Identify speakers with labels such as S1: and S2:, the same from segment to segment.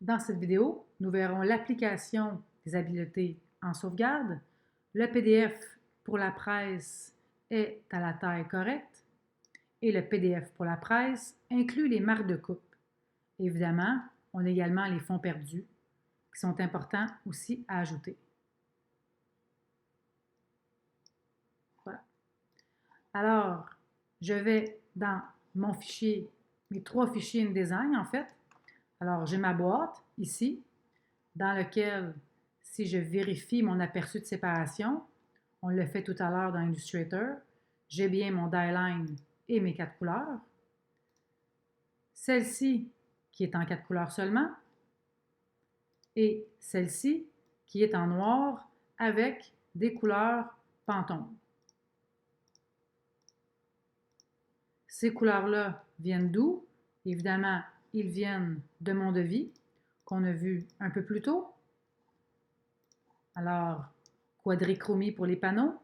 S1: Dans cette vidéo, nous verrons l'application des habiletés en sauvegarde. Le PDF pour la presse est à la taille correcte et le PDF pour la presse inclut les marques de coupe. Évidemment, on a également les fonds perdus qui sont importants aussi à ajouter. Voilà. Alors, je vais dans mon fichier, mes 3 fichiers InDesign en fait. Alors, j'ai ma boîte ici dans lequel, si je vérifie mon aperçu de séparation, on l'a fait tout à l'heure dans Illustrator, j'ai bien mon die line et mes 4 couleurs. Celle-ci qui est en 4 couleurs seulement et celle-ci qui est en noir avec des couleurs Pantone. Ces couleurs-là viennent d'où? Évidemment, ils viennent de mon devis qu'on a vu un peu plus tôt. Alors, quadrichromie pour les panneaux,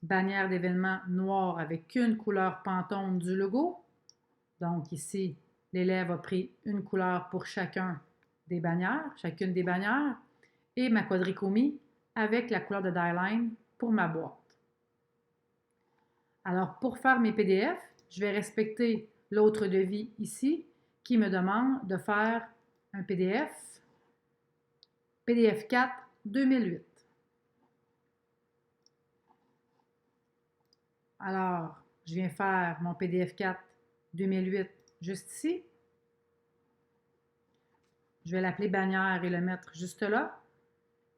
S1: bannière d'événement noire avec une couleur Pantone du logo. Donc ici, l'élève a pris une couleur pour chacune des bannières, et ma quadrichromie avec la couleur de die line pour ma boîte. Alors, pour faire mes PDF, je vais respecter l'autre devis ici qui me demande de faire un PDF 4 2008. Alors, je viens faire mon PDF 4 2008 juste ici. Je vais l'appeler bannière et le mettre juste là.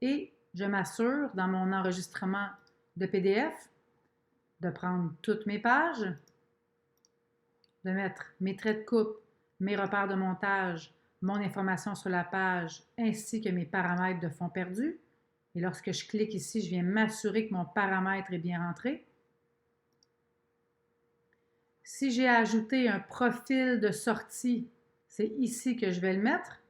S1: Et je m'assure dans mon enregistrement de PDF de prendre toutes mes pages, de mettre mes traits de coupe, mes repères de montage, mon information sur la page, ainsi que mes paramètres de fond perdu. Et lorsque je clique ici, je viens m'assurer que mon paramètre est bien rentré. Si j'ai ajouté un profil de sortie, c'est ici que je vais le mettre.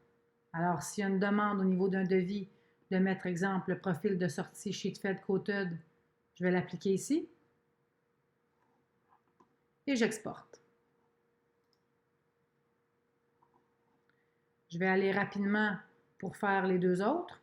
S1: Alors, s'il y a une demande au niveau d'un devis de mettre, exemple, le profil de sortie Sheetfed Coated, je vais l'appliquer ici et j'exporte. Je vais aller rapidement pour faire les deux autres.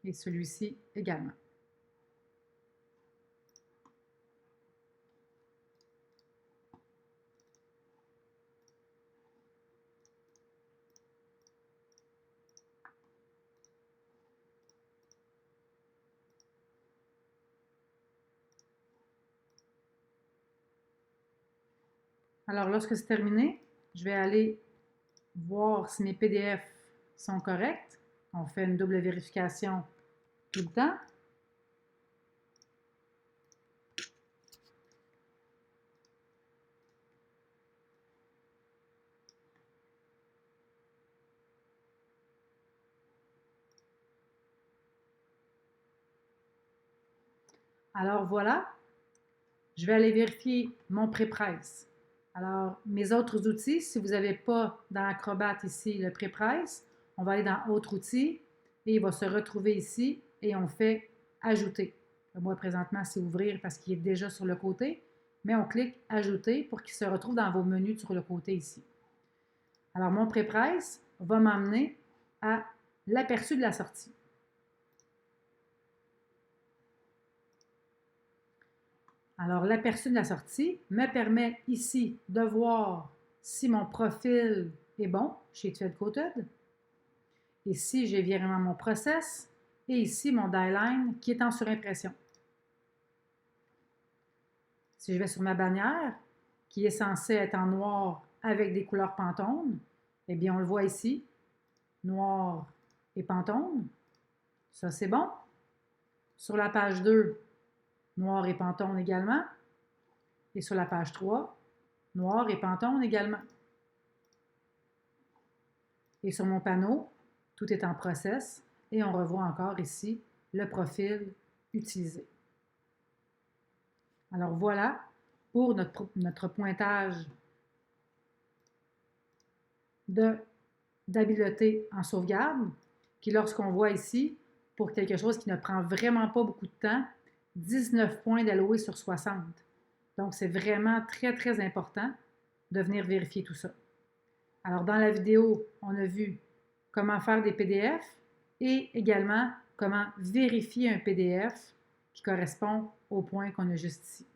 S1: Et celui-ci également. Alors, lorsque c'est terminé, je vais aller voir si mes PDF sont corrects. On fait une double vérification tout le temps. Alors voilà, je vais aller vérifier mon pré-presse. Alors, mes autres outils, si vous n'avez pas dans Acrobat ici le pré-presse, on va aller dans Autres outils et il va se retrouver ici et on fait Ajouter. Moi, présentement, c'est Ouvrir parce qu'il est déjà sur le côté, mais on clique Ajouter pour qu'il se retrouve dans vos menus sur le côté ici. Alors, mon pré-presse va m'amener à l'aperçu de la sortie. Alors, l'aperçu de la sortie me permet ici de voir si mon profil est bon chez Sheetfed Coated. Ici, j'ai virement mon process et ici mon die line qui est en surimpression. Si je vais sur ma bannière, qui est censée être en noir avec des couleurs Pantone, eh bien, on le voit ici, noir et Pantone. Ça, c'est bon. Sur la page 2, noir et Pantone également. Et sur la page 3, noir et Pantone également. Et sur mon panneau, tout est en process et on revoit encore ici le profil utilisé. Alors voilà pour notre pointage d'habileté en sauvegarde, qui lorsqu'on voit ici, pour quelque chose qui ne prend vraiment pas beaucoup de temps, 19 points d'alloué sur 60. Donc, c'est vraiment très, très important de venir vérifier tout ça. Alors, dans la vidéo, on a vu comment faire des PDF et également comment vérifier un PDF qui correspond au point qu'on a juste ici.